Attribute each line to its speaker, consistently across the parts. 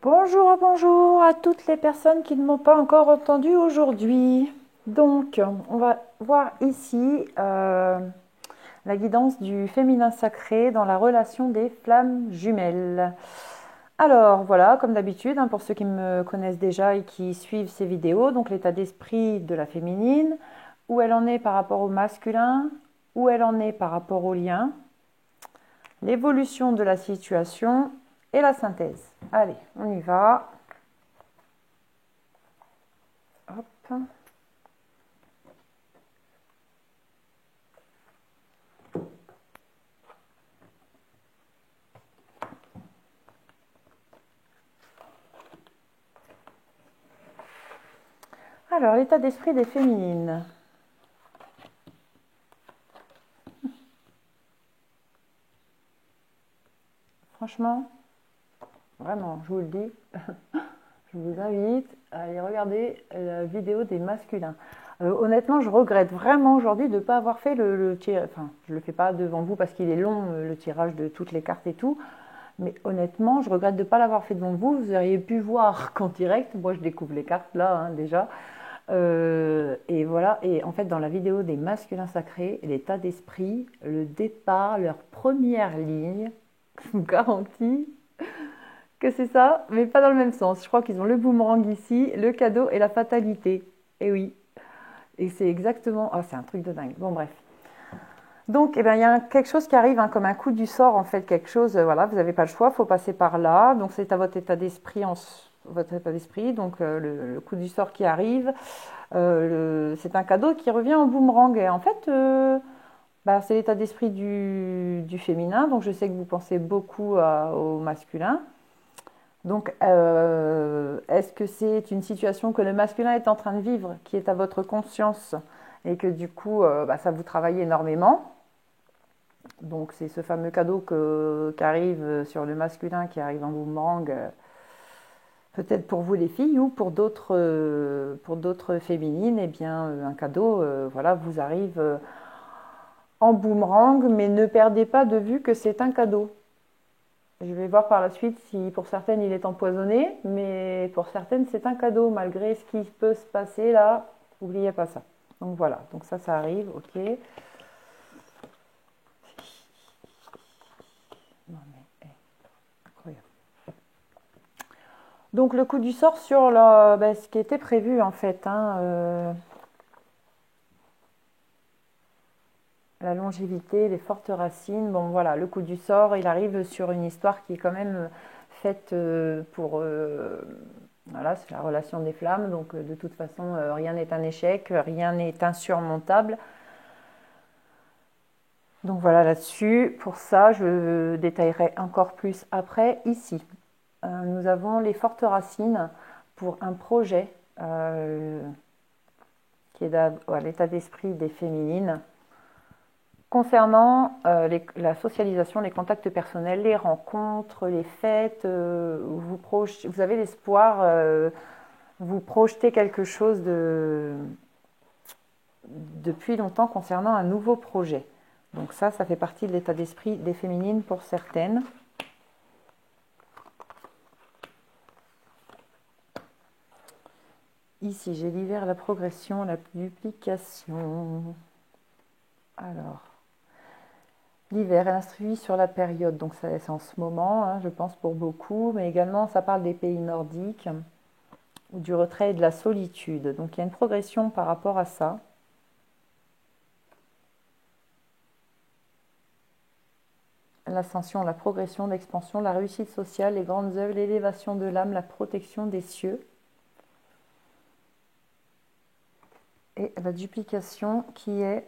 Speaker 1: Bonjour à toutes les personnes qui ne m'ont pas encore entendu aujourd'hui. Donc, on va voir ici la guidance du féminin sacré dans la relation des flammes jumelles. Alors voilà, comme d'habitude, pour ceux qui me connaissent déjà et qui suivent ces vidéos, donc l'état d'esprit de la féminine, où elle en est par rapport au masculin, où elle en est par rapport au lien, l'évolution de la situation et la synthèse. Allez, on y va. Hop. Alors, l'état d'esprit des féminines. Franchement, vraiment, je vous le dis, je vous invite à aller regarder la vidéo des masculins. Honnêtement, je regrette vraiment aujourd'hui de ne pas avoir fait le tirage. Enfin, je ne le fais pas devant vous parce qu'il est long, le tirage de toutes les cartes et tout. Mais honnêtement, je regrette de ne pas l'avoir fait devant vous. Vous auriez pu voir qu'en direct, moi je découvre les cartes là déjà. Et voilà, et en fait dans la vidéo des masculins sacrés, l'état d'esprit, le départ, leur première ligne, je vous garantis que c'est ça, mais pas dans le même sens. Je crois qu'ils ont le boomerang ici, le cadeau et la fatalité. Et oui, et c'est exactement... Ah, c'est un truc de dingue. Bon, bref. Donc, il y a quelque chose qui arrive, comme un coup du sort, en fait, quelque chose, voilà, vous n'avez pas le choix, il faut passer par là. Donc, c'est à votre état d'esprit, donc le coup du sort qui arrive. C'est un cadeau qui revient en boomerang. Et en fait, c'est l'état d'esprit du féminin. Donc, je sais que vous pensez beaucoup au masculin. Donc, est-ce que c'est une situation que le masculin est en train de vivre, qui est à votre conscience et que du coup, ça vous travaille énormément? Donc, c'est ce fameux cadeau qui arrive sur le masculin, qui arrive en boomerang, peut-être pour vous les filles ou pour d'autres féminines, eh bien, un cadeau, voilà, vous arrive en boomerang, mais ne perdez pas de vue que c'est un cadeau. Je vais voir par la suite si pour certaines il est empoisonné, mais pour certaines c'est un cadeau, malgré ce qui peut se passer là, n'oubliez pas ça. Donc voilà, donc ça arrive, ok. Non mais, incroyable. Donc le coup du sort sur ce qui était prévu en fait, la longévité, les fortes racines. Bon voilà, le coup du sort, il arrive sur une histoire qui est quand même faite pour... voilà, c'est la relation des flammes, donc de toute façon, rien n'est un échec, rien n'est insurmontable. Donc voilà là-dessus, pour ça, je détaillerai encore plus après ici. Nous avons les fortes racines pour un projet qui est à l'état d'esprit des féminines. Concernant la socialisation, les contacts personnels, les rencontres, les fêtes, vous avez l'espoir, vous projetez quelque chose depuis longtemps concernant un nouveau projet. Donc ça fait partie de l'état d'esprit des féminines pour certaines. Ici, j'ai l'hiver, la progression, la duplication. Alors, l'hiver est instruit sur la période, donc c'est en ce moment, je pense pour beaucoup, mais également ça parle des pays nordiques, ou du retrait et de la solitude. Donc il y a une progression par rapport à ça. L'ascension, la progression, l'expansion, la réussite sociale, les grandes œuvres, l'élévation de l'âme, la protection des cieux. Et la duplication qui est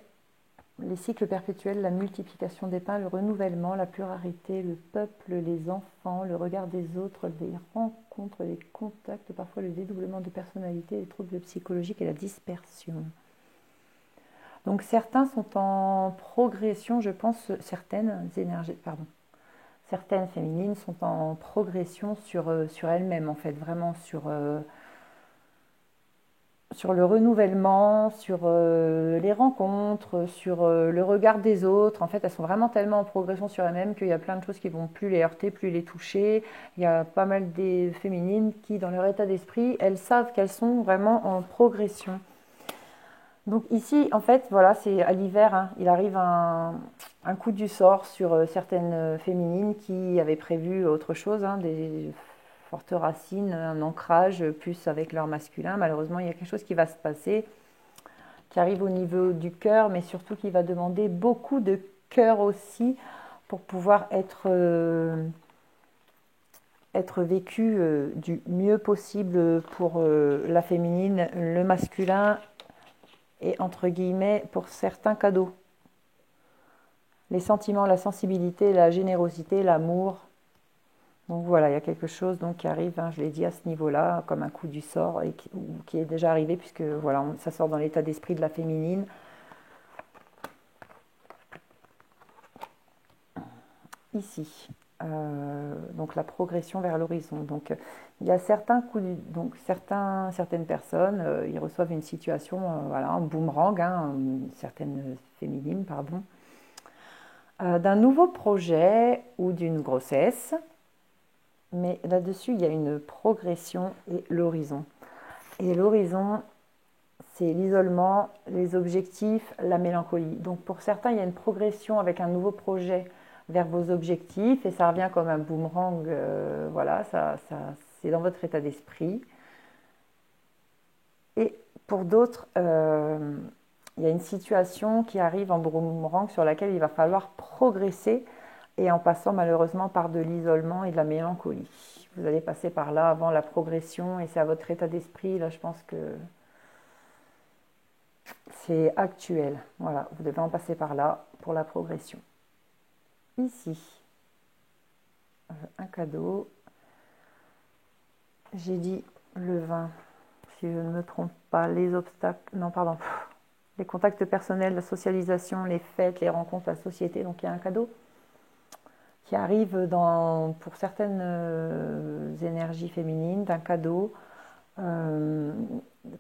Speaker 1: les cycles perpétuels, la multiplication des pains, le renouvellement, la pluralité, le peuple, les enfants, le regard des autres, les rencontres, les contacts, parfois le dédoublement de personnalité, les troubles psychologiques et la dispersion. Donc certains sont en progression, je pense, certaines féminines sont en progression sur elles-mêmes, en fait, vraiment sur le renouvellement, sur les rencontres, sur le regard des autres. En fait, elles sont vraiment tellement en progression sur elles-mêmes qu'il y a plein de choses qui vont plus les heurter, plus les toucher. Il y a pas mal des féminines qui, dans leur état d'esprit, elles savent qu'elles sont vraiment en progression. Donc ici, en fait, voilà, c'est à l'hiver, hein, il arrive un coup du sort sur certaines féminines qui avaient prévu autre chose, hein, des fortes racines, un ancrage plus avec leur masculin. Malheureusement, il y a quelque chose qui va se passer, qui arrive au niveau du cœur, mais surtout qui va demander beaucoup de cœur aussi pour pouvoir être vécu du mieux possible pour la féminine, le masculin et entre guillemets pour certains cadeaux. Les sentiments, la sensibilité, la générosité, l'amour. Donc voilà, il y a quelque chose donc, qui arrive, hein, je l'ai dit, à ce niveau-là, comme un coup du sort, et qui est déjà arrivé, puisque voilà, ça sort dans l'état d'esprit de la féminine. Ici, donc la progression vers l'horizon. Donc il y a certains coups, donc certaines personnes, ils reçoivent une situation, voilà, un boomerang, hein, certaines féminines, pardon, d'un nouveau projet ou d'une grossesse. Mais là-dessus, il y a une progression et l'horizon. Et l'horizon, c'est l'isolement, les objectifs, la mélancolie. Donc pour certains, il y a une progression avec un nouveau projet vers vos objectifs et ça revient comme un boomerang. Voilà, c'est dans votre état d'esprit. Et pour d'autres, il y a une situation qui arrive en boomerang sur laquelle il va falloir progresser et en passant malheureusement par de l'isolement et de la mélancolie. Vous allez passer par là avant la progression et c'est à votre état d'esprit. Là, je pense que c'est actuel. Voilà, vous devez en passer par là pour la progression. Ici, un cadeau. J'ai dit le vin, si je ne me trompe pas, les obstacles, non pardon, les contacts personnels, la socialisation, les fêtes, les rencontres, la société. Donc il y a un cadeau qui arrive pour certaines énergies féminines, d'un cadeau,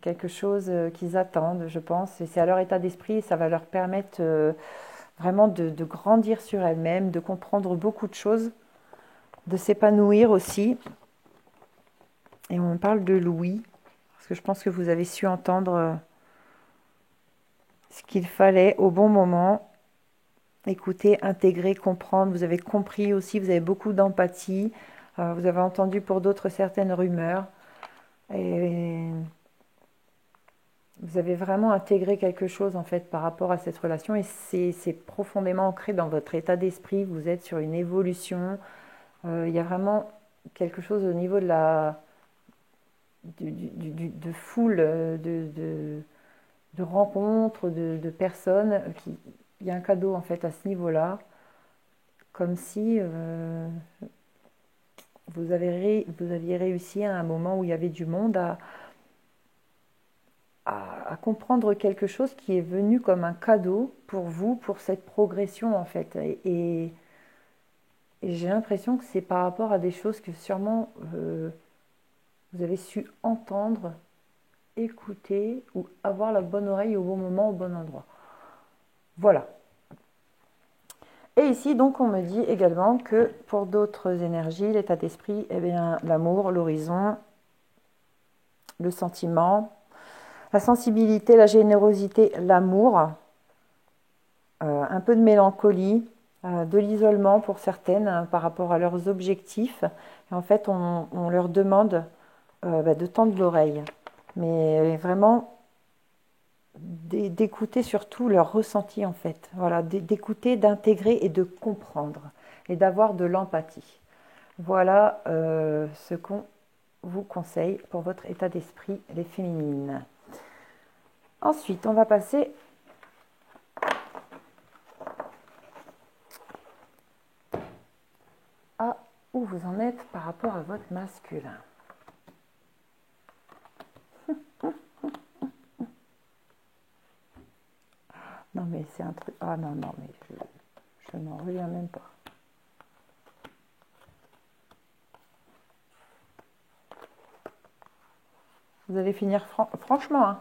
Speaker 1: quelque chose qu'ils attendent, je pense. Et c'est à leur état d'esprit, ça va leur permettre vraiment de grandir sur elles-mêmes, de comprendre beaucoup de choses, de s'épanouir aussi. Et on parle de l'ouïe, parce que je pense que vous avez su entendre ce qu'il fallait au bon moment. Écouter, intégrer, comprendre. Vous avez compris aussi, vous avez beaucoup d'empathie. Vous avez entendu pour d'autres certaines rumeurs. Et vous avez vraiment intégré quelque chose en fait par rapport à cette relation. Et c'est profondément ancré dans votre état d'esprit. Vous êtes sur une évolution. Il y a vraiment quelque chose au niveau de foule, de rencontres, de personnes. Il y a un cadeau en fait à ce niveau-là. Comme si vous aviez réussi à un moment où il y avait du monde à comprendre quelque chose qui est venu comme un cadeau pour vous, pour cette progression en fait. Et j'ai l'impression que c'est par rapport à des choses que sûrement vous avez su entendre, écouter ou avoir la bonne oreille au bon moment, au bon endroit. Voilà. Et ici, donc, on me dit également que pour d'autres énergies, l'état d'esprit, eh bien, l'amour, l'horizon, le sentiment, la sensibilité, la générosité, l'amour, un peu de mélancolie, de l'isolement pour certaines par rapport à leurs objectifs. Et en fait, on leur demande de tendre l'oreille. Mais vraiment, d'écouter surtout leur ressenti en fait. Voilà, d'écouter, d'intégrer et de comprendre et d'avoir de l'empathie. Voilà ce qu'on vous conseille pour votre état d'esprit, les féminines. Ensuite, on va passer à où vous en êtes par rapport à votre masculin. Non mais c'est un truc... Ah non, non, mais je n'en reviens même pas. Vous allez finir franchement, hein.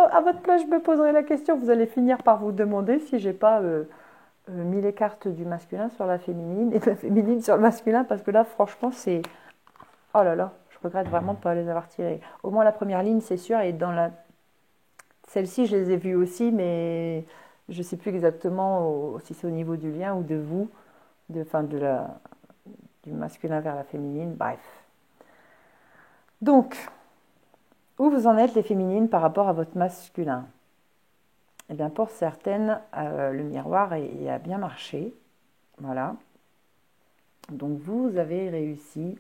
Speaker 1: à votre place, je me poserai la question. Vous allez finir par vous demander si j'ai pas mis les cartes du masculin sur la féminine et de la féminine sur le masculin, parce que là, franchement, c'est... Oh là là, je regrette vraiment de ne pas les avoir tirées. Au moins la première ligne, c'est sûr, et dans la... Celle-ci, je les ai vues aussi, mais je ne sais plus exactement si c'est au niveau du lien ou de vous, du masculin vers la féminine, bref. Donc, où vous en êtes les féminines par rapport à votre masculin? Eh bien, pour certaines, le miroir a bien marché. Voilà. Donc, vous avez réussi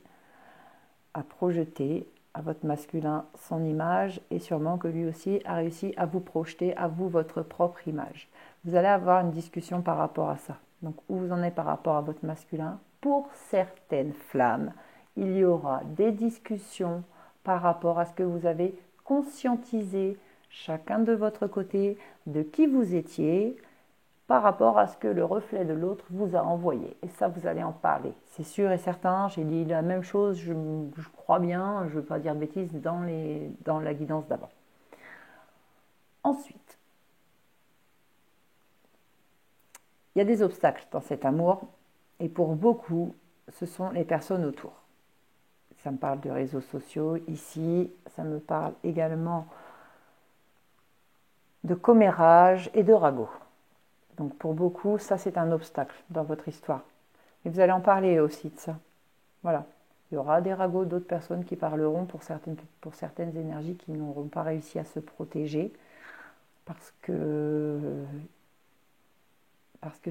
Speaker 1: à projeter à votre masculin son image et sûrement que lui aussi a réussi à vous projeter à vous votre propre image. Vous allez avoir une discussion par rapport à ça. Donc, où vous en êtes par rapport à votre masculin? Pour certaines flammes, il y aura des discussions par rapport à ce que vous avez conscientisé chacun de votre côté de qui vous étiez par rapport à ce que le reflet de l'autre vous a envoyé. Et ça, vous allez en parler. C'est sûr et certain, j'ai dit la même chose, je crois bien, je ne veux pas dire de bêtises, dans la guidance d'avant. Ensuite, il y a des obstacles dans cet amour, et pour beaucoup, ce sont les personnes autour. Ça me parle de réseaux sociaux ici, ça me parle également de commérage et de ragots. Donc pour beaucoup, ça c'est un obstacle dans votre histoire. Et vous allez en parler aussi de ça. Voilà. Il y aura des ragots d'autres personnes qui parleront pour certaines énergies qui n'auront pas réussi à se protéger parce que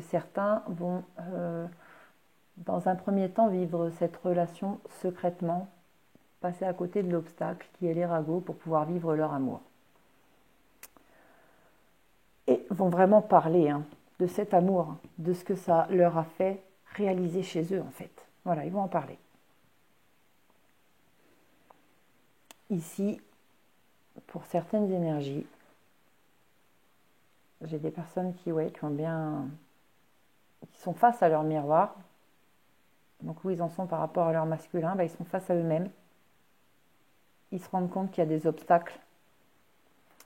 Speaker 1: certains vont dans un premier temps vivre cette relation secrètement, passer à côté de l'obstacle qui est les ragots pour pouvoir vivre leur amour. Et vont vraiment parler de cet amour, de ce que ça leur a fait réaliser chez eux en fait. Voilà, ils vont en parler. Ici, pour certaines énergies, j'ai des personnes qui sont face à leur miroir. Donc où ils en sont par rapport à leur masculin, ils sont face à eux-mêmes. Ils se rendent compte qu'il y a des obstacles.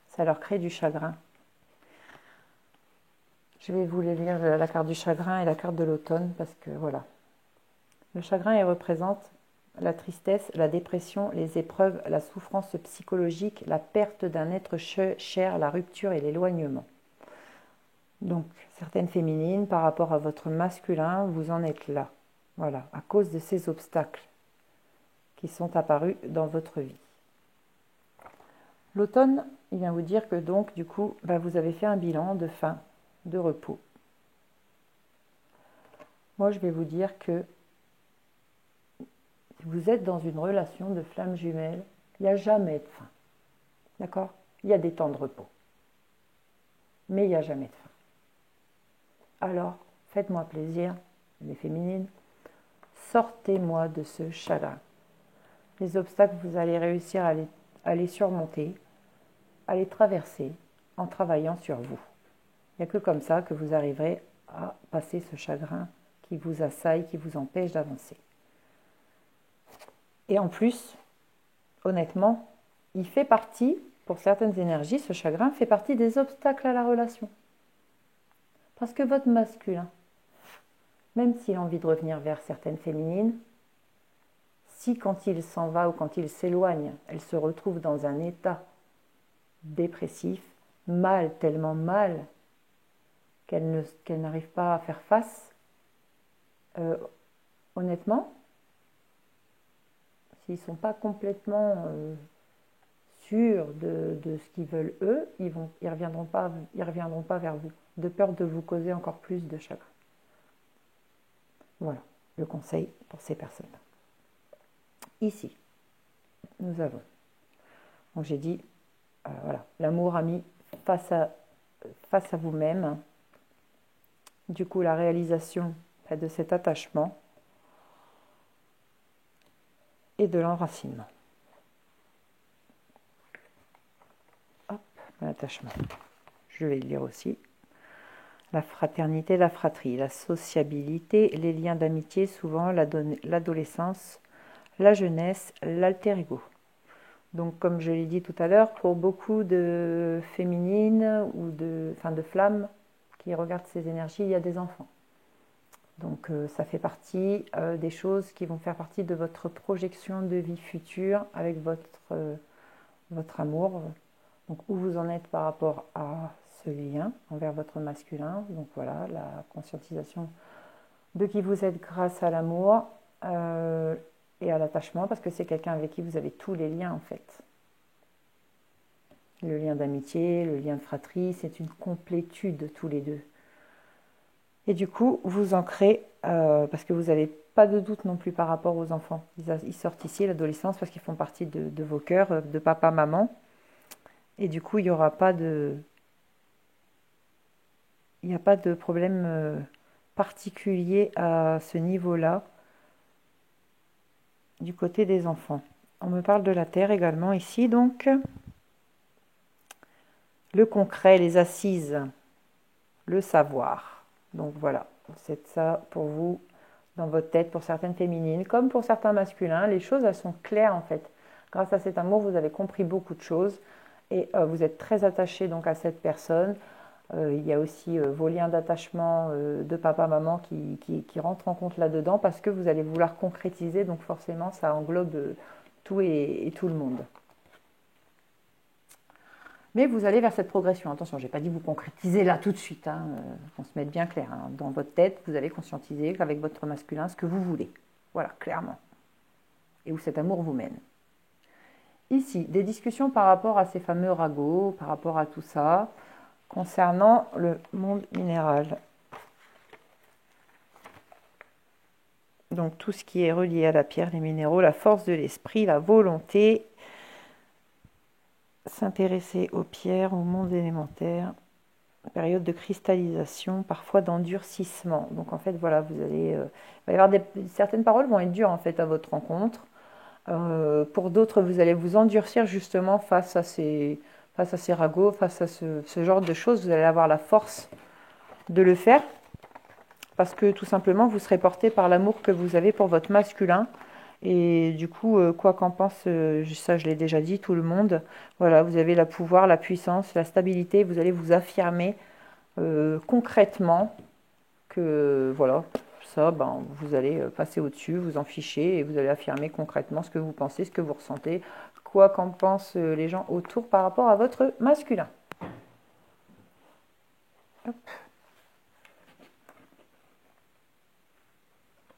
Speaker 1: Ça leur crée du chagrin. Je vais vous les lire, la carte du chagrin et la carte de l'automne, parce que voilà. Le chagrin, il représente la tristesse, la dépression, les épreuves, la souffrance psychologique, la perte d'un être cher, la rupture et l'éloignement. Donc, certaines féminines, par rapport à votre masculin, vous en êtes là. Voilà, à cause de ces obstacles qui sont apparus dans votre vie. L'automne, il vient vous dire que donc, du coup, vous avez fait un bilan de fin, de repos. Moi, je vais vous dire que si vous êtes dans une relation de flamme jumelle, il n'y a jamais de fin. D'accord? Il y a des temps de repos. Mais il n'y a jamais de fin. Alors, faites-moi plaisir, les féminines, sortez-moi de ce chagrin. Les obstacles, vous allez réussir à les surmonter, à les traverser en travaillant sur vous. Il n'y a que comme ça que vous arriverez à passer ce chagrin qui vous assaille, qui vous empêche d'avancer. Et en plus, honnêtement, il fait partie, pour certaines énergies, ce chagrin fait partie des obstacles à la relation. Parce que votre masculin, même s'il a envie de revenir vers certaines féminines, si quand il s'en va ou quand il s'éloigne, elle se retrouve dans un état dépressif, mal, tellement mal, qu'elle n'arrive pas à faire face, honnêtement, s'ils ne sont pas complètement sûrs de ce qu'ils veulent eux, ils reviendront pas vers vous, de peur de vous causer encore plus de chagrin. Voilà, le conseil pour ces personnes-là. Ici, nous avons, donc j'ai dit, voilà, l'amour ami face à vous-même. Du coup, la réalisation de cet attachement et de l'enracinement. Hop, l'attachement. Je vais le lire aussi. La fraternité, la fratrie, la sociabilité, les liens d'amitié, souvent l'adolescence, la jeunesse, l'alter ego. Donc, comme je l'ai dit tout à l'heure, pour beaucoup de féminines ou de flammes qui regardent ces énergies, il y a des enfants. Donc, ça fait partie des choses qui vont faire partie de votre projection de vie future avec votre amour. Donc, où vous en êtes par rapport à ce lien envers votre masculin. Donc, voilà, la conscientisation de qui vous êtes grâce à l'amour et à l'attachement, parce que c'est quelqu'un avec qui vous avez tous les liens en fait. Le lien d'amitié, le lien de fratrie, c'est une complétude tous les deux. Et du coup, vous ancrez, parce que vous n'avez pas de doute non plus par rapport aux enfants. Ils sortent ici, l'adolescence, parce qu'ils font partie de vos cœurs, de papa, maman. Et du coup, il n'y aura pas de... Il n'y a pas de problème particulier à ce niveau-là du côté des enfants. On me parle de la terre également ici, donc le concret, les assises, le savoir. Donc voilà, c'est ça pour vous dans votre tête, pour certaines féminines, comme pour certains masculins. Les choses, elles sont claires en fait. Grâce à cet amour, vous avez compris beaucoup de choses et vous êtes très attaché donc à cette personne. Il y a aussi vos liens d'attachement de papa-maman qui rentrent en compte là-dedans parce que vous allez vouloir concrétiser, donc forcément ça englobe tout et tout le monde. Mais vous allez vers cette progression. Attention, je n'ai pas dit vous concrétiser là tout de suite, hein, qu'on se mette bien clair. Hein. Dans votre tête, vous allez conscientiser avec votre masculin ce que vous voulez. Voilà, clairement. Et où cet amour vous mène. Ici, des discussions par rapport à ces fameux ragots, par rapport à tout ça, concernant le monde minéral. Donc tout ce qui est relié à la pierre, les minéraux, la force de l'esprit, la volonté, s'intéresser aux pierres, au monde élémentaire, période de cristallisation, parfois d'endurcissement. Donc en fait, voilà, vous allez, il va y avoir certaines paroles vont être dures en fait à votre rencontre. Pour d'autres, vous allez vous endurcir justement face à ces ragots, face à ce genre de choses. Vous allez avoir la force de le faire parce que tout simplement, vous serez porté par l'amour que vous avez pour votre masculin. Et du coup, quoi qu'en pense, ça je l'ai déjà dit, tout le monde, voilà, vous avez le pouvoir, la puissance, la stabilité, vous allez vous affirmer concrètement que voilà, ça, ben, vous allez passer au-dessus, vous en ficher et vous allez affirmer concrètement ce que vous pensez, ce que vous ressentez, quoi qu'en pensent les gens autour par rapport à votre masculin. Hop.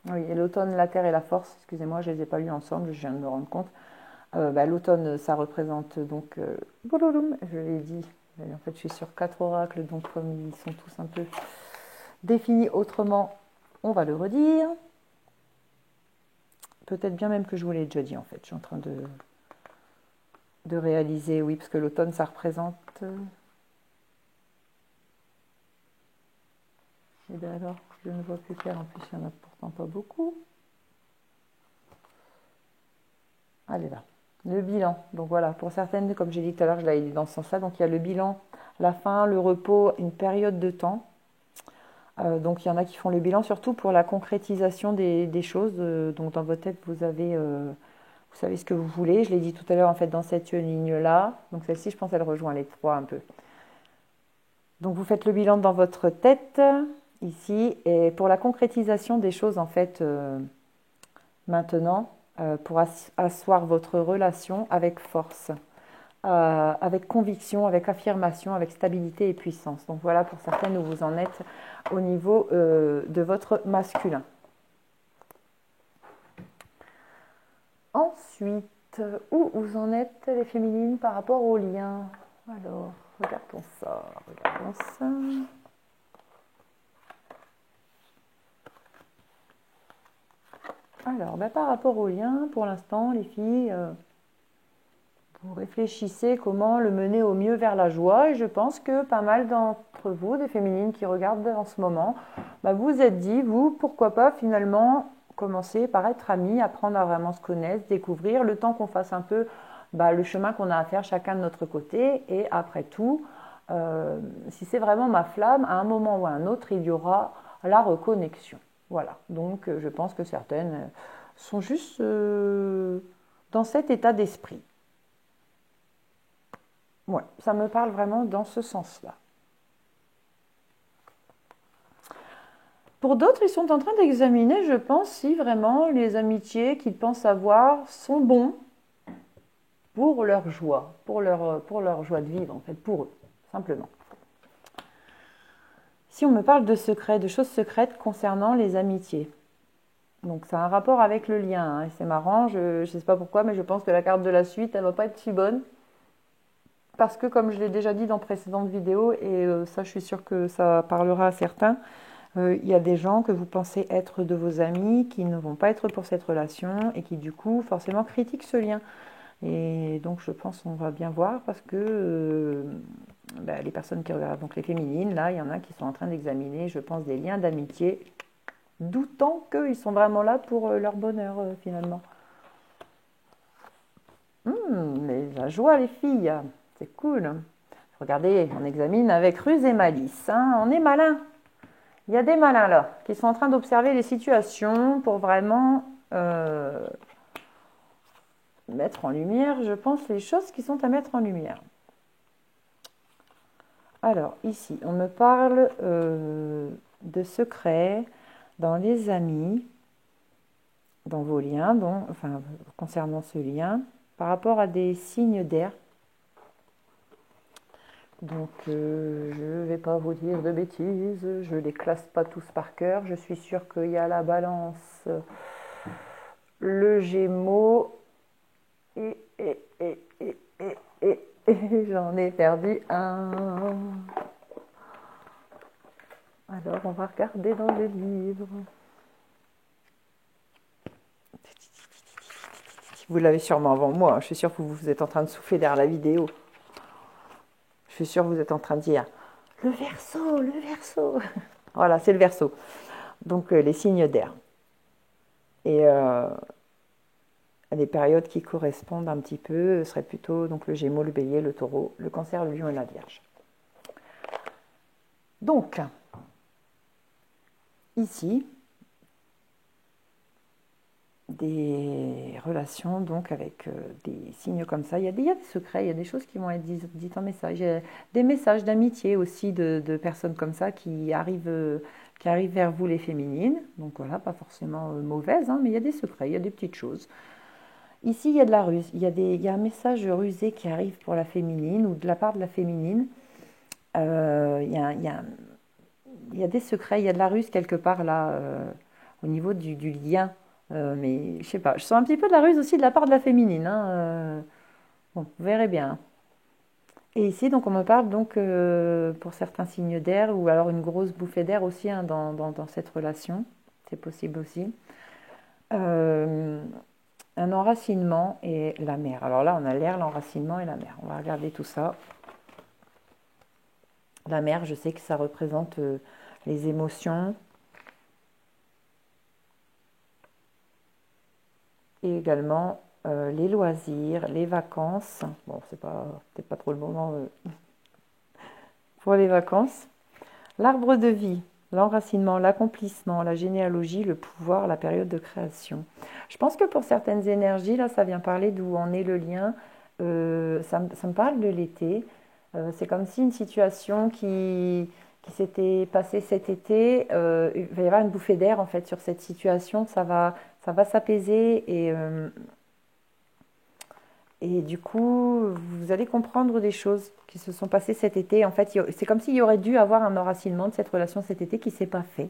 Speaker 1: Oui, et l'automne, la terre et la force, excusez-moi, je ne les ai pas lus ensemble, je viens de me rendre compte. L'automne, ça représente donc, je l'ai dit, en fait je suis sur 4 oracles, donc comme ils sont tous un peu définis autrement, on va le redire. Peut-être bien même que je vous l'ai déjà dit en fait, je suis en train de réaliser, oui, parce que l'automne, ça représente... Et bien alors, je ne vois plus clair, en plus il n'y en a pourtant pas beaucoup. Allez là. Le bilan. Donc voilà, pour certaines, comme j'ai dit tout à l'heure, je l'avais dit dans ce sens-là. Donc il y a le bilan, la fin, le repos, une période de temps. Donc il y en a qui font le bilan, surtout pour la concrétisation des choses. Donc dans votre tête, vous savez ce que vous voulez. Je l'ai dit tout à l'heure, en fait, dans cette ligne-là. Donc celle-ci, je pense, elle rejoint les trois un peu. Donc vous faites le bilan dans votre tête, ici. Et pour la concrétisation des choses, en fait, maintenant, pour asseoir votre relation avec force, avec conviction, avec affirmation, avec stabilité et puissance. Donc voilà pour certaines où vous en êtes au niveau de votre masculin. Ensuite, où vous en êtes les féminines par rapport au lien? Alors, regardons ça, regardons ça. Alors, par rapport au lien, pour l'instant, les filles, vous réfléchissez comment le mener au mieux vers la joie. Et je pense que pas mal d'entre vous, des féminines qui regardent en ce moment, vous êtes dit, vous, pourquoi pas finalement commencer par être amis, apprendre à vraiment se connaître, découvrir, le temps qu'on fasse un peu le chemin qu'on a à faire chacun de notre côté. Et après tout, si c'est vraiment ma flamme, à un moment ou à un autre, il y aura la reconnexion. Voilà, donc je pense que certaines sont juste dans cet état d'esprit. Ouais, ça me parle vraiment dans ce sens-là. Pour d'autres, ils sont en train d'examiner, je pense, si vraiment les amitiés qu'ils pensent avoir sont bons pour leur joie, pour leur joie de vivre, en fait, pour eux, simplement. Si on me parle de secrets, de choses secrètes concernant les amitiés. Donc ça a un rapport avec le lien, hein, et c'est marrant, je ne sais pas pourquoi, mais je pense que la carte de la suite, elle ne va pas être si bonne. Parce que comme je l'ai déjà dit dans précédentes vidéos, et ça je suis sûre que ça parlera à certains, il y a des gens que vous pensez être de vos amis qui ne vont pas être pour cette relation et qui du coup forcément critiquent ce lien. Et donc je pense qu'on va bien voir parce que les personnes qui regardent, donc les féminines, là il y en a qui sont en train d'examiner, je pense, des liens d'amitié, doutant qu'ils sont vraiment là pour leur bonheur finalement. Mais la joie les filles, c'est cool. Regardez, on examine avec ruse et malice, hein, on est malin. Il y a des malins là qui sont en train d'observer les situations pour vraiment mettre en lumière, je pense, les choses qui sont à mettre en lumière. Alors, ici, on me parle de secrets dans les amis, dans vos liens, enfin, concernant ce lien, par rapport à des signes d'air. Donc, je ne vais pas vous dire de bêtises, je ne les classe pas tous par cœur. Je suis sûre qu'il y a la balance, le gémeaux, et j'en ai perdu un. Alors, on va regarder dans le livre. Vous l'avez sûrement avant moi. Je suis sûre que vous êtes en train de souffler derrière la vidéo. Je suis sûre que vous êtes en train de dire « Le Verseau, le Verseau !» Voilà, c'est le Verseau. Donc, les signes d'air. Et les périodes qui correspondent un petit peu seraient plutôt donc, le Gémeaux, le Bélier, le Taureau, le Cancer, le Lion et la Vierge. Donc, ici, des relations donc avec des signes comme ça. Il y a des secrets, il y a des choses qui vont être dites en message. Il y a des messages d'amitié aussi de personnes comme ça qui arrivent vers vous les féminines. Donc voilà, pas forcément mauvaises, hein, mais il y a des secrets, il y a des petites choses. Ici, il y a de la ruse. Il y a un message rusé qui arrive pour la féminine ou de la part de la féminine. Il y a des secrets, il y a de la ruse quelque part là au niveau du lien. Mais je sais pas, je sens un petit peu de la ruse aussi de la part de la féminine, hein. Bon, vous verrez bien. Et ici, donc, on me parle donc pour certains signes d'air ou alors une grosse bouffée d'air aussi, hein, dans cette relation. C'est possible aussi. Un enracinement et la mer. Alors là, on a l'air, l'enracinement et la mer. On va regarder tout ça. La mer, je sais que ça représente les émotions. Et également les loisirs, les vacances. Bon, c'est peut-être pas trop le moment pour les vacances. L'arbre de vie, l'enracinement, l'accomplissement, la généalogie, le pouvoir, la période de création. Je pense que pour certaines énergies, là, ça vient parler d'où en est le lien. Ça me parle de l'été. C'est comme si une situation qui s'était passée cet été, il va y avoir une bouffée d'air en fait sur cette situation. Ça va s'apaiser et du coup, vous allez comprendre des choses qui se sont passées cet été. En fait, c'est comme s'il y aurait dû avoir un enracinement de cette relation cet été qui ne s'est pas fait.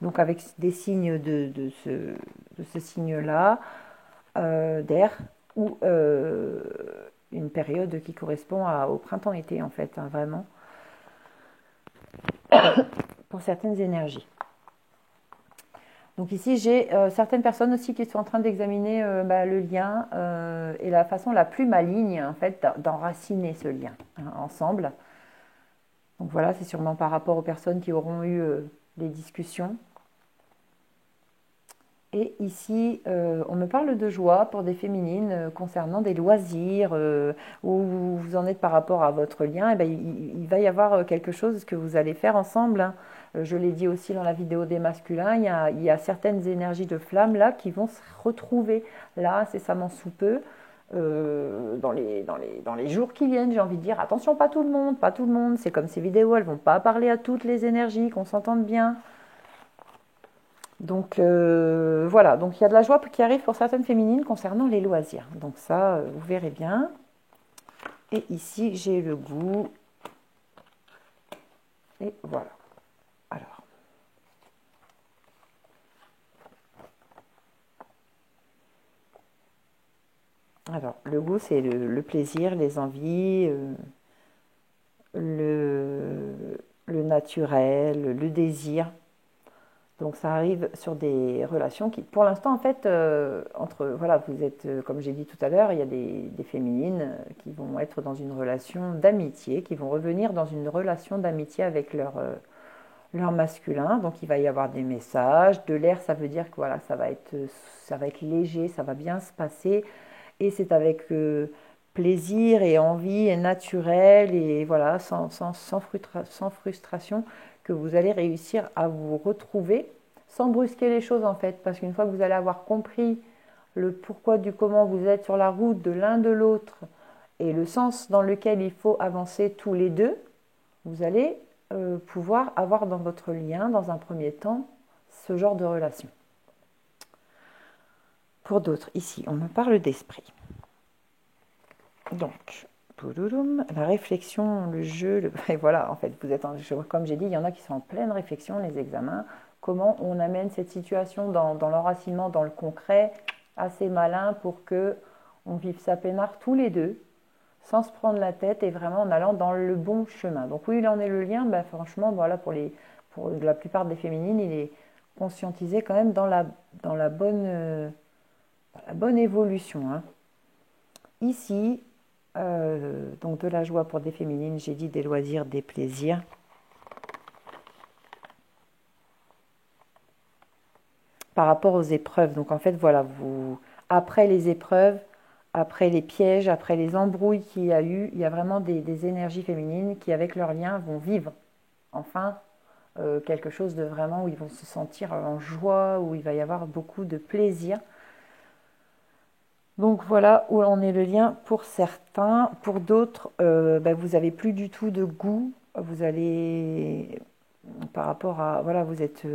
Speaker 1: Donc avec des signes de ce signe-là, d'air, ou une période qui correspond au printemps-été, en fait, hein, vraiment, pour certaines énergies. Donc ici, j'ai certaines personnes aussi qui sont en train d'examiner le lien et la façon la plus maligne, en fait, d'enraciner ce lien ensemble. Donc voilà, c'est sûrement par rapport aux personnes qui auront eu des discussions. Et ici, on me parle de joie pour des féminines concernant des loisirs, où vous en êtes par rapport à votre lien. Et bien, il va y avoir quelque chose que vous allez faire ensemble, hein. Je l'ai dit aussi dans la vidéo des masculins, il y a certaines énergies de flamme là qui vont se retrouver là incessamment sous peu. dans les jours qui viennent, j'ai envie de dire. Attention, pas tout le monde, pas tout le monde. C'est comme ces vidéos, elles vont pas parler à toutes les énergies, qu'on s'entende bien. Donc voilà, donc il y a de la joie qui arrive pour certaines féminines concernant les loisirs. Donc ça, vous verrez bien. Et ici, j'ai le goût. Et voilà. Alors le goût, c'est le plaisir, les envies, le naturel, le désir. Donc ça arrive sur des relations qui, pour l'instant, en fait, voilà, vous êtes, comme j'ai dit tout à l'heure, il y a des féminines qui vont être dans une relation d'amitié, qui vont revenir dans une relation d'amitié avec leur masculin. Donc il va y avoir des messages, de l'air, ça veut dire que voilà, ça va être léger, ça va bien se passer, et c'est avec plaisir et envie et naturel et voilà, sans frustration que vous allez réussir à vous retrouver sans brusquer les choses en fait. Parce qu'une fois que vous allez avoir compris le pourquoi du comment vous êtes sur la route de l'un de l'autre et le sens dans lequel il faut avancer tous les deux, vous allez pouvoir avoir dans votre lien, dans un premier temps, ce genre de relation. Pour d'autres, ici, on me parle d'esprit. Donc, la réflexion, le jeu, et voilà, en fait, vous êtes, comme j'ai dit, il y en a qui sont en pleine réflexion, les examens, comment on amène cette situation dans l'enracinement, dans le concret, assez malin pour que on vive sa peinard tous les deux, sans se prendre la tête et vraiment en allant dans le bon chemin. Donc oui, il en est le lien, ben, franchement, voilà, pour la plupart des féminines, il est conscientisé quand même dans la bonne évolution. Hein. Ici, donc de la joie pour des féminines, j'ai dit des loisirs, des plaisirs. Par rapport aux épreuves, donc en fait, voilà, après les épreuves, après les pièges, après les embrouilles qu'il y a eu, il y a vraiment des énergies féminines qui, avec leur lien, vont vivre enfin quelque chose de vraiment où ils vont se sentir en joie, où il va y avoir beaucoup de plaisir. Donc voilà où en est le lien pour certains. Pour d'autres, vous n'avez plus du tout de goût. Vous allez, par rapport à, voilà, vous êtes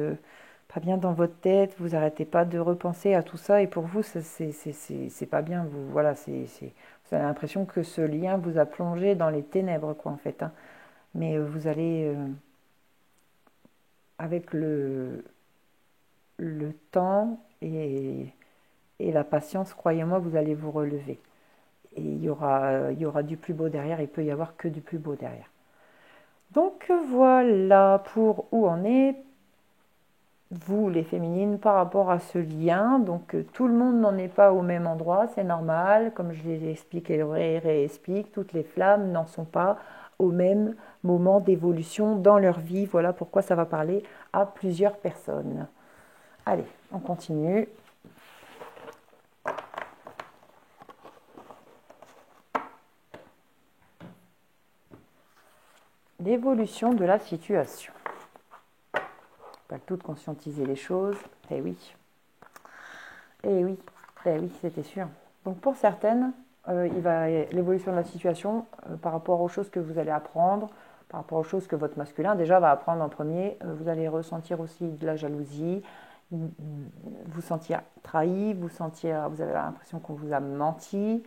Speaker 1: pas bien dans votre tête, vous n'arrêtez pas de repenser à tout ça. Et pour vous, c'est pas bien. Vous, voilà, vous avez l'impression que ce lien vous a plongé dans les ténèbres, quoi, en fait. Hein. Mais vous allez, avec le temps et la patience, croyez-moi, vous allez vous relever. Et il y aura du plus beau derrière, il peut y avoir que du plus beau derrière. Donc voilà pour où en est vous les féminines par rapport à ce lien. Donc tout le monde n'en est pas au même endroit, c'est normal. Comme je l'ai expliqué et réexplique, toutes les flammes n'en sont pas au même moment d'évolution dans leur vie. Voilà pourquoi ça va parler à plusieurs personnes. Allez, on continue. L'évolution de la situation. Pas le tout de conscientiser les choses. Eh oui. Eh oui. Eh oui, c'était sûr. Donc pour certaines, l'évolution de la situation par rapport aux choses que vous allez apprendre, par rapport aux choses que votre masculin déjà va apprendre en premier, vous allez ressentir aussi de la jalousie, vous sentir trahi, vous avez l'impression qu'on vous a menti.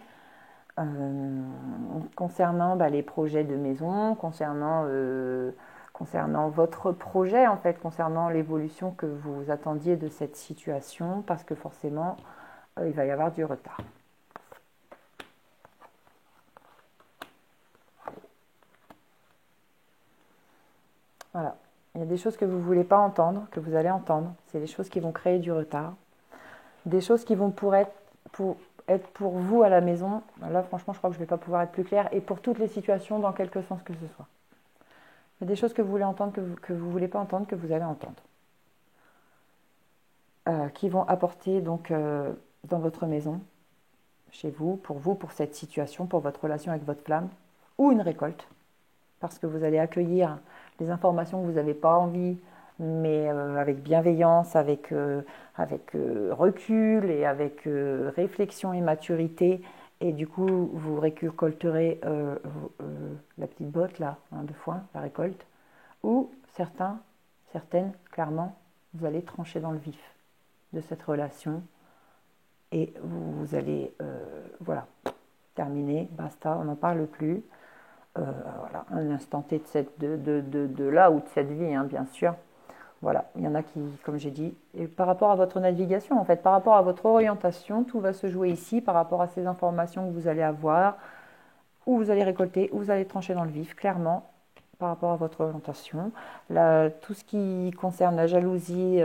Speaker 1: Concernant les projets de maison, concernant votre projet en fait, concernant l'évolution que vous attendiez de cette situation, parce que forcément il va y avoir du retard. Voilà, il y a des choses que vous ne voulez pas entendre, que vous allez entendre, c'est des choses qui vont créer du retard, des choses qui vont être pour vous à la maison. Là franchement je crois que je ne vais pas pouvoir être plus claire, et pour toutes les situations dans quelque sens que ce soit. Il y a des choses que vous voulez entendre, que vous ne voulez pas entendre, que vous allez entendre. Qui vont apporter donc dans votre maison, chez vous, pour cette situation, pour votre relation avec votre flamme, ou une récolte, parce que vous allez accueillir les informations que vous n'avez pas envie, mais avec bienveillance, avec recul et avec réflexion et maturité, Et du coup, vous récolterez la petite botte là, de foin, la récolte. Ou certaines, clairement, vous allez trancher dans le vif de cette relation. Et vous allez, voilà, terminer, basta, on n'en parle plus. Voilà, un instant T de là ou de cette vie, bien sûr. Voilà, il y en a qui, comme j'ai dit, et par rapport à votre navigation, en fait, par rapport à votre orientation, tout va se jouer ici, par rapport à ces informations que vous allez avoir, où vous allez récolter, où vous allez trancher dans le vif, clairement, par rapport à votre orientation. Là, tout ce qui concerne la jalousie,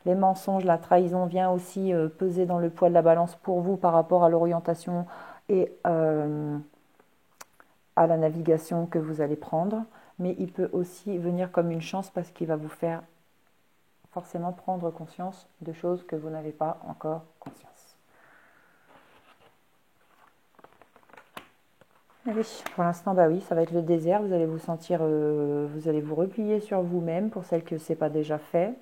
Speaker 1: les mensonges, la trahison vient aussi peser dans le poids de la balance pour vous par rapport à l'orientation et à la navigation que vous allez prendre. Mais il peut aussi venir comme une chance parce qu'il va vous faire forcément prendre conscience de choses que vous n'avez pas encore conscience. Et oui, pour l'instant, bah oui, ça va être le désert. Vous allez vous sentir, vous allez vous replier sur vous-même pour celles que ce n'est pas déjà fait.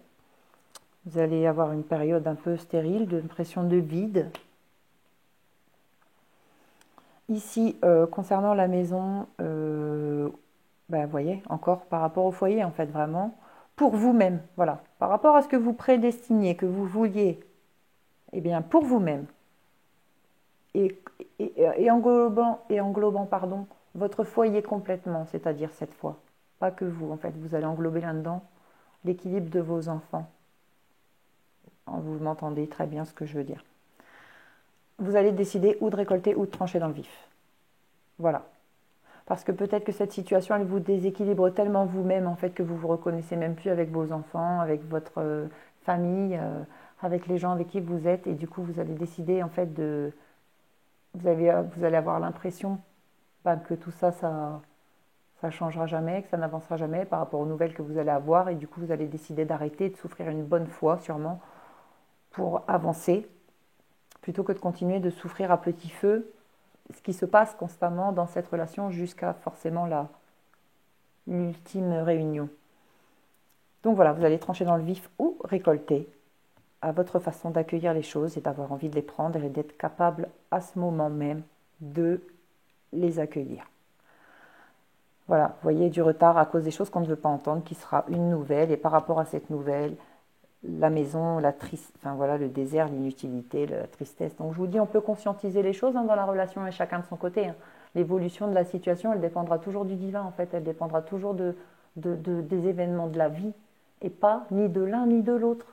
Speaker 1: Vous allez avoir une période un peu stérile, d'impression de vide. Ici, concernant la maison, bah, vous voyez, encore par rapport au foyer, en fait, vraiment, pour vous-même, voilà, par rapport à ce que vous prédestiniez, que vous vouliez, eh bien, pour vous-même, et englobant, pardon, votre foyer complètement, c'est-à-dire cette fois, pas que vous, en fait, vous allez englober là-dedans l'équilibre de vos enfants. Vous m'entendez très bien ce que je veux dire. Vous allez décider ou de récolter ou de trancher dans le vif. Voilà. Parce que peut-être que cette situation, elle vous déséquilibre tellement vous-même, en fait, que vous vous reconnaissez même plus avec vos enfants, avec votre famille, avec les gens avec qui vous êtes. Et du coup, vous allez décider, en fait, de... Vous allez avoir l'impression que tout ça, ça changera jamais, que ça n'avancera jamais par rapport aux nouvelles que vous allez avoir. Et du coup, vous allez décider d'arrêter, de souffrir une bonne fois, sûrement, pour avancer, plutôt que de continuer de souffrir à petit feu ce qui se passe constamment dans cette relation jusqu'à forcément l'ultime réunion. Donc voilà, vous allez trancher dans le vif ou récolter à votre façon d'accueillir les choses et d'avoir envie de les prendre et d'être capable à ce moment même de les accueillir. Voilà, vous voyez du retard à cause des choses qu'on ne veut pas entendre, qui sera une nouvelle, et par rapport à cette nouvelle, la maison, enfin voilà, le désert, l'inutilité, la tristesse. Donc je vous dis, on peut conscientiser les choses dans la relation et chacun de son côté. L'évolution de la situation, elle dépendra toujours du divin en fait, elle dépendra toujours des événements de la vie et pas ni de l'un ni de l'autre.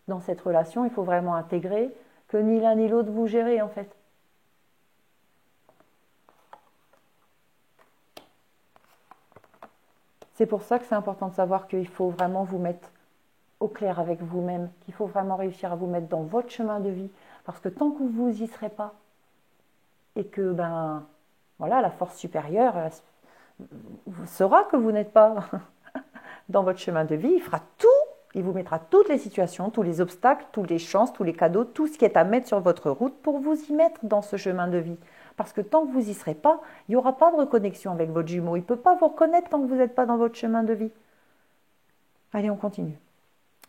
Speaker 1: Dans cette relation, il faut vraiment intégrer que ni l'un ni l'autre vous gérez en fait. C'est pour ça que c'est important de savoir qu'il faut vraiment vous mettre au clair avec vous-même, qu'il faut vraiment réussir à vous mettre dans votre chemin de vie. Parce que tant que vous y serez pas, et que voilà, la force supérieure saura que vous n'êtes pas dans votre chemin de vie, il fera tout, il vous mettra toutes les situations, tous les obstacles, toutes les chances, tous les cadeaux, tout ce qui est à mettre sur votre route pour vous y mettre dans ce chemin de vie. Parce que tant que vous n'y serez pas, il n'y aura pas de reconnexion avec votre jumeau. Il ne peut pas vous reconnaître tant que vous n'êtes pas dans votre chemin de vie. Allez, on continue.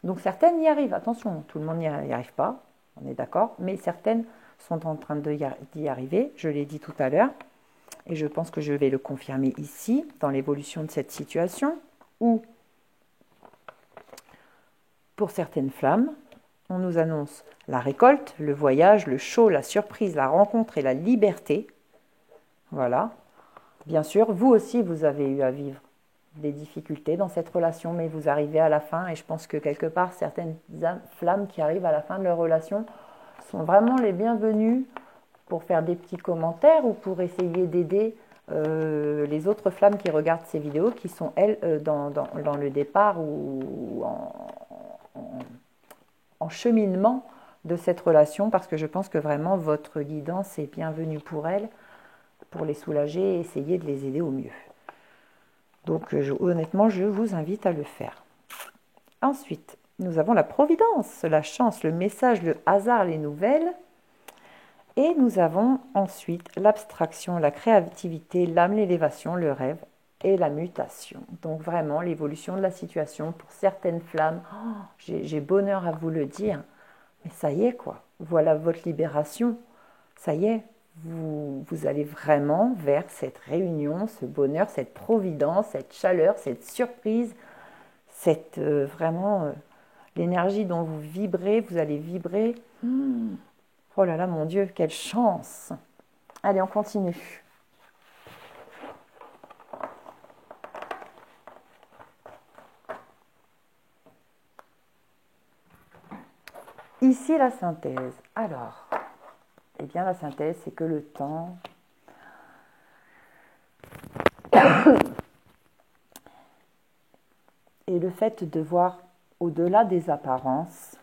Speaker 1: Donc certaines y arrivent, attention, tout le monde n'y arrive pas, on est d'accord, mais certaines sont en train d'y arriver, je l'ai dit tout à l'heure, et je pense que je vais le confirmer ici, dans l'évolution de cette situation, où, pour certaines flammes, on nous annonce la récolte, le voyage, le show, la surprise, la rencontre et la liberté. Voilà. Bien sûr, vous aussi, vous avez eu à vivre des difficultés dans cette relation, mais vous arrivez à la fin, et je pense que quelque part, certaines flammes qui arrivent à la fin de leur relation sont vraiment les bienvenues pour faire des petits commentaires ou pour essayer d'aider les autres flammes qui regardent ces vidéos, qui sont elles dans le départ ou en cheminement de cette relation, parce que je pense que vraiment votre guidance est bienvenue pour elles, pour les soulager et essayer de les aider au mieux. Donc honnêtement, je vous invite à le faire. Ensuite, nous avons la providence, la chance, le message, le hasard, les nouvelles. Et nous avons ensuite l'abstraction, la créativité, l'âme, l'élévation, le rêve et la mutation. Donc vraiment l'évolution de la situation pour certaines flammes. Oh, j'ai bonheur à vous le dire, mais ça y est quoi. Voilà votre libération. Ça y est, vous allez vraiment vers cette réunion, ce bonheur, cette providence, cette chaleur, cette surprise, cette vraiment l'énergie dont vous vibrez, vous allez vibrer. Oh là là, mon Dieu, quelle chance! Allez, on continue. Ici, la synthèse. Alors, eh bien, la synthèse, c'est que le temps et le fait de voir au-delà des apparences,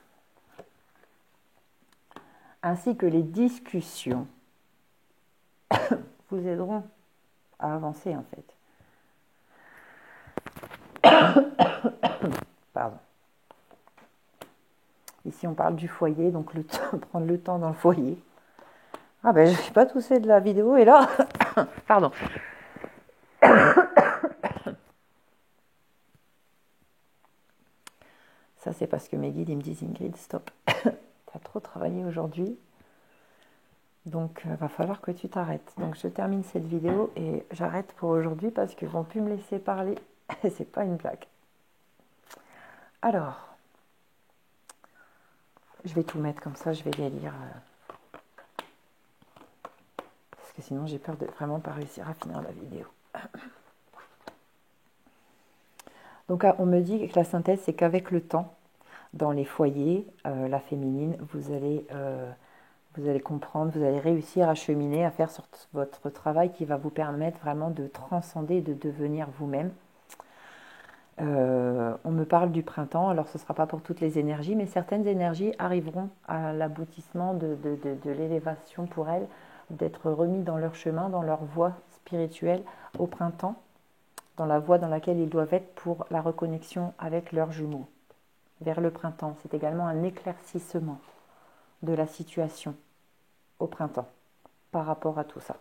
Speaker 1: ainsi que les discussions, vous aideront à avancer, en fait. Pardon. Ici, on parle du foyer, donc prendre le temps dans le foyer. Ah ben, je ne vais pas tousser de la vidéo, et là, pardon. Ça, c'est parce que mes guides, ils me disent, Ingrid, stop, tu as trop travaillé aujourd'hui, donc il va falloir que tu t'arrêtes. Donc, je termine cette vidéo et j'arrête pour aujourd'hui parce qu'ils ne vont plus me laisser parler, et c'est pas une blague. Alors, je vais tout mettre comme ça, je vais les lire, parce que sinon, j'ai peur de vraiment pas réussir à finir la vidéo. Donc, on me dit que la synthèse, c'est qu'avec le temps, dans les foyers, la féminine, vous allez comprendre, vous allez réussir à cheminer, à faire votre travail qui va vous permettre vraiment de transcender, de devenir vous-même. On me parle du printemps, alors ce ne sera pas pour toutes les énergies, mais certaines énergies arriveront à l'aboutissement de l'élévation pour elles, d'être remis dans leur chemin, dans leur voie spirituelle au printemps, dans la voie dans laquelle ils doivent être pour la reconnexion avec leurs jumeaux. Vers le printemps, c'est également un éclaircissement de la situation au printemps par rapport à tout ça.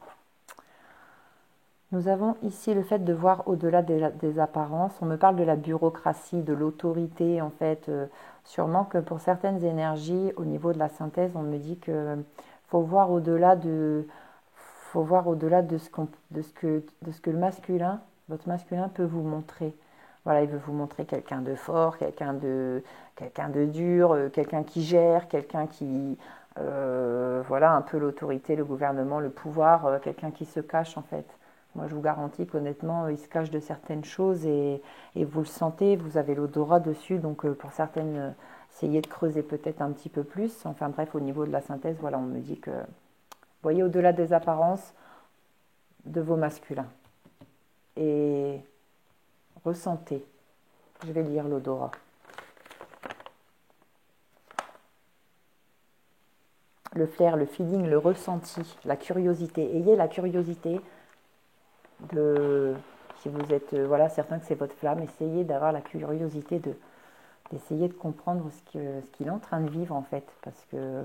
Speaker 1: Nous avons ici le fait de voir au-delà des apparences. On me parle de la bureaucratie, de l'autorité en fait. Sûrement que pour certaines énergies, au niveau de la synthèse, on me dit que faut voir au-delà de ce que le masculin, votre masculin peut vous montrer. Voilà, il veut vous montrer quelqu'un de fort, quelqu'un de dur, quelqu'un qui gère, quelqu'un qui voilà, un peu l'autorité, le gouvernement, le pouvoir, quelqu'un qui se cache en fait. Moi, je vous garantis qu'honnêtement, il se cache de certaines choses et vous le sentez, vous avez l'odorat dessus. Donc, pour certaines, essayez de creuser peut-être un petit peu plus. Enfin bref, au niveau de la synthèse, voilà, on me dit que, vous voyez, au-delà des apparences de vos masculins. Et ressentez. Je vais lire l'odorat. Le flair, le feeling, le ressenti, la curiosité. Ayez la curiosité si vous êtes voilà, certain que c'est votre flamme, essayez d'avoir la curiosité d'essayer de comprendre ce qu'il est en train de vivre en fait, parce que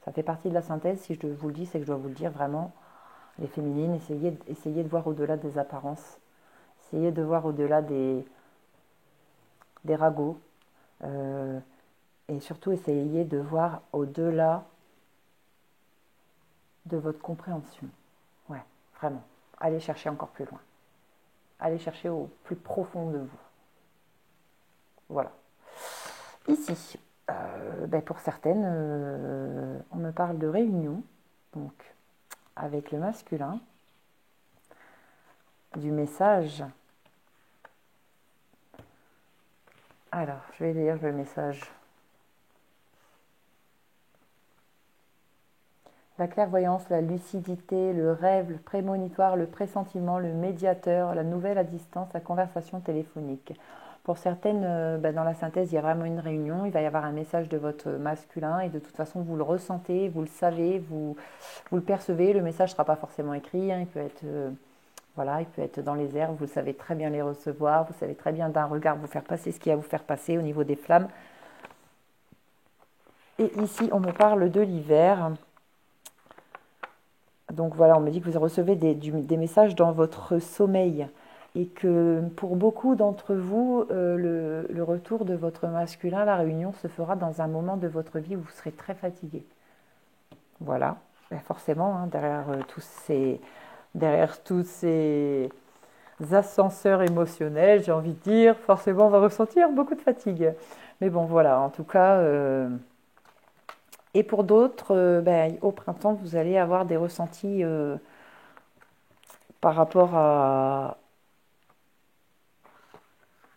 Speaker 1: ça fait partie de la synthèse. Si je vous le dis, c'est que je dois vous le dire vraiment, les féminines, essayez de voir au-delà des apparences, essayez de voir au-delà des ragots, et surtout essayez de voir au-delà de votre compréhension. Ouais, vraiment. Allez chercher encore plus loin. Allez chercher au plus profond de vous. Voilà. Ici, pour certaines, on me parle de réunion, donc avec le masculin, du message. Alors, je vais lire le message. La clairvoyance, la lucidité, le rêve, le prémonitoire, le pressentiment, le médiateur, la nouvelle à distance, la conversation téléphonique. Pour certaines, dans la synthèse, il y a vraiment une réunion, il va y avoir un message de votre masculin et de toute façon, vous le ressentez, vous le savez, vous le percevez. Le message ne sera pas forcément écrit, hein, il peut être, il peut être dans les airs, vous savez très bien les recevoir, vous savez très bien d'un regard vous faire passer ce qu'il y a à vous faire passer au niveau des flammes. Et ici, on me parle de l'hiver. Donc voilà, on me dit que vous recevez des messages dans votre sommeil et que pour beaucoup d'entre vous, le retour de votre masculin, la réunion se fera dans un moment de votre vie où vous serez très fatigué. Voilà. ben forcément, hein, derrière tous ces ascenseurs émotionnels, j'ai envie de dire, forcément on va ressentir beaucoup de fatigue. Mais bon, voilà, en tout cas, et pour d'autres, ben, au printemps, vous allez avoir des ressentis par rapport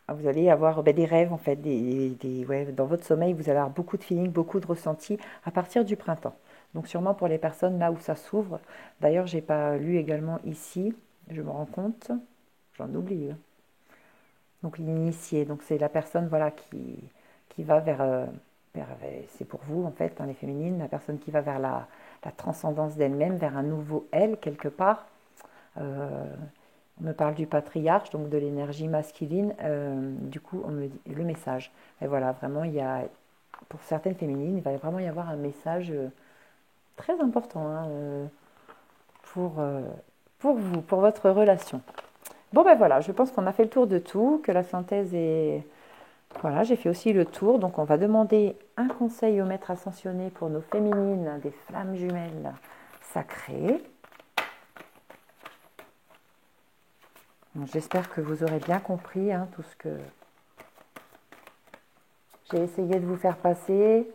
Speaker 1: vous allez avoir ben, des rêves en fait, ouais, dans votre sommeil, vous allez avoir beaucoup de feelings, beaucoup de ressentis à partir du printemps. Donc sûrement pour les personnes là où ça s'ouvre. D'ailleurs, j'ai pas lu également ici, je me rends compte, j'en oublie. Hein. Donc l'initié, donc c'est la personne voilà qui va c'est pour vous en fait, hein, les féminines, la personne qui va vers la transcendance d'elle-même, vers un nouveau elle quelque part. Euh, on me parle du patriarche, donc de l'énergie masculine. Du coup, on me dit le message. Et voilà, vraiment, pour certaines féminines, il va vraiment y avoir un message très important hein, pour, euh, pour vous, pour votre relation. Bon, ben voilà, je pense qu'on a fait le tour de tout, que la synthèse est... Voilà, j'ai fait aussi le tour. Donc, on va demander un conseil au maître ascensionné pour nos féminines, des flammes jumelles sacrées. J'espère que vous aurez bien compris hein, tout ce que j'ai essayé de vous faire passer.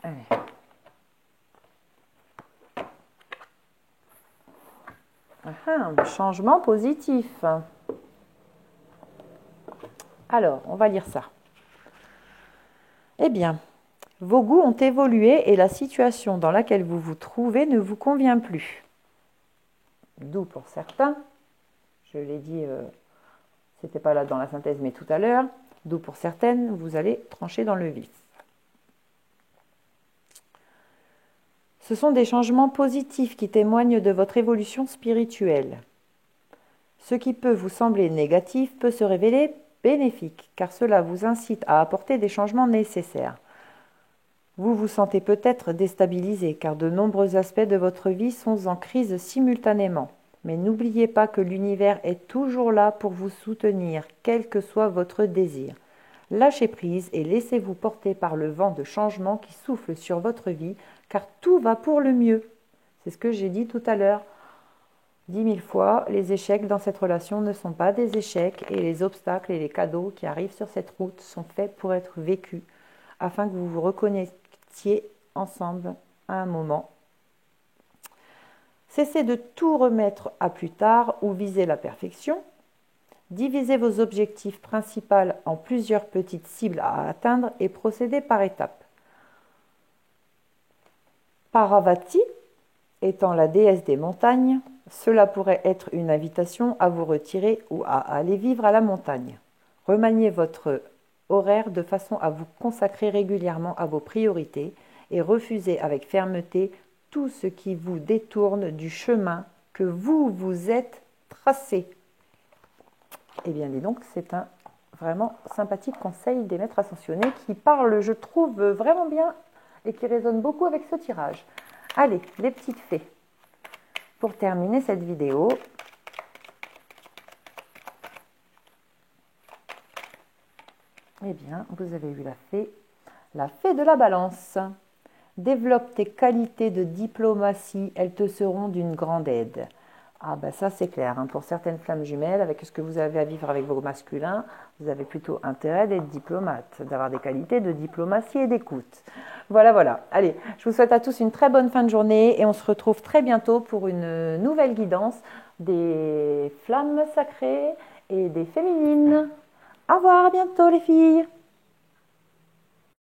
Speaker 1: Allez. Un changement positif. Alors, on va lire ça. Eh bien, vos goûts ont évolué et la situation dans laquelle vous vous trouvez ne vous convient plus. D'où pour certains, je l'ai dit, c'était pas là dans la synthèse, mais tout à l'heure, d'où pour certaines, vous allez trancher dans le vif. Ce sont des changements positifs qui témoignent de votre évolution spirituelle. Ce qui peut vous sembler négatif peut se révéler bénéfique, car cela vous incite à apporter des changements nécessaires. Vous vous sentez peut-être déstabilisé, car de nombreux aspects de votre vie sont en crise simultanément. Mais n'oubliez pas que l'univers est toujours là pour vous soutenir, quel que soit votre désir. Lâchez prise et laissez-vous porter par le vent de changement qui souffle sur votre vie, car tout va pour le mieux. C'est ce que j'ai dit tout à l'heure. 10 000 fois, les échecs dans cette relation ne sont pas des échecs et les obstacles et les cadeaux qui arrivent sur cette route sont faits pour être vécus, afin que vous vous reconnectiez ensemble à un moment. Cessez de tout remettre à plus tard ou viser la perfection. Divisez vos objectifs principaux en plusieurs petites cibles à atteindre et procédez par étapes. Parvati étant la déesse des montagnes, cela pourrait être une invitation à vous retirer ou à aller vivre à la montagne. Remaniez votre horaire de façon à vous consacrer régulièrement à vos priorités et refusez avec fermeté tout ce qui vous détourne du chemin que vous vous êtes tracé. Eh bien, dis donc, c'est un vraiment sympathique conseil des maîtres ascensionnés qui parle, je trouve, vraiment bien et qui résonne beaucoup avec ce tirage. Allez, les petites fées. Pour terminer cette vidéo, eh bien, vous avez eu la fée de la balance. Développe tes qualités de diplomatie, elles te seront d'une grande aide. Ah ben ça c'est clair, hein. Pour certaines flammes jumelles, avec ce que vous avez à vivre avec vos masculins, vous avez plutôt intérêt d'être diplomate, d'avoir des qualités de diplomatie et d'écoute. Voilà, voilà. Allez, je vous souhaite à tous une très bonne fin de journée et on se retrouve très bientôt pour une nouvelle guidance des flammes sacrées et des féminines. Au revoir, à bientôt les filles.